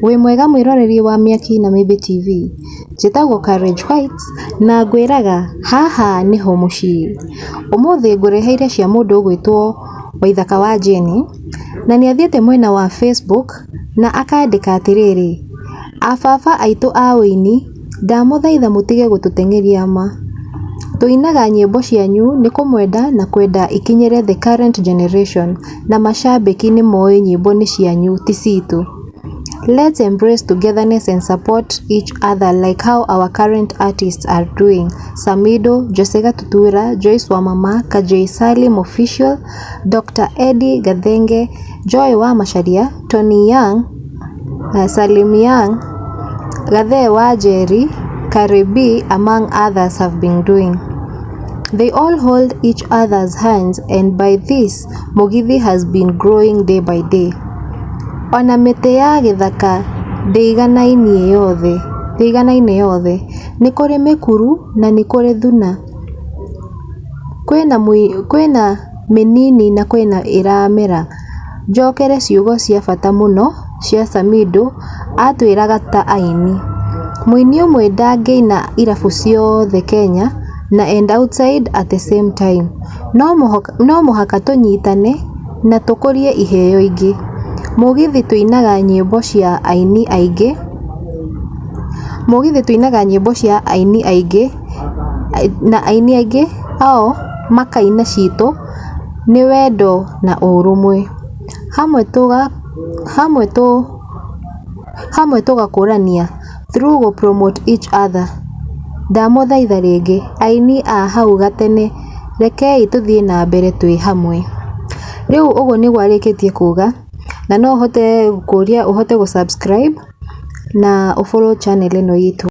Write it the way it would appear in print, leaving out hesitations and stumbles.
Wĩ mwega mwĩroreri wa Mĩaki na Mĩmbi TV. Njĩtagwo Courage White na ngwĩraga haha nĩho mũciĩ. Ũmũthĩ ngũreheire cia mũndũ ũgwĩtwo Waithaka wa Jane na nĩathiĩte mwena wa Facebook na akandĩka atĩrĩrĩ: ababa aitũ a wĩini ndamũthaitha mũtige gũtũteng'eria ma. Tũinaga nyĩmbo cianyu nĩ kũmwenda na kwenda ikinyĩre the current generation na macambĩki nĩ moĩ nyĩmbo nĩ cianyu ti citũ. Let's embrace togetherness and support each other like how our current artists are doing. Samido, Josega Tutura, Joyce Wamama, Kajay Salim Official, Dr. Eddie Gathenge, Joy wa Macharia, Tony Young, Salim Young, Gathe wa Jerry, Karibi, among others have been doing. They all hold each other's hands, and by this, Mugithi has been growing day by day. Ona mĩtĩ ya gĩthaka ndĩiganaine yothe, nĩ kũrĩ mĩkuru na nĩ kũrĩ thuna. Kwĩna mĩnini na kwĩna ĩramera. Njokere ciugo cia bata mũno cia Samido atwĩraga ta aini. Mũini ũmwe ndangĩina irabu ciothe Kenya na and outside at the same time. No mũhaka tũnyitane na tũkũrie iheo ingĩ. Mugithi tuinaga nyĩmbo cia aini aingĩ. Na aini aingĩ ao makaina citũ nĩ wendo na ũrũmwe. Hamwe tũgakũrania through go promote each other. Ndamũthaitha rĩngĩ aini a hau gatene, rekei tũthiĩ na mbere twĩ hamwe. Rĩu ũguo nĩguo arĩkĩtie kuga na no ũhote gũsubscribe na ũfollow channel ĩno itũ.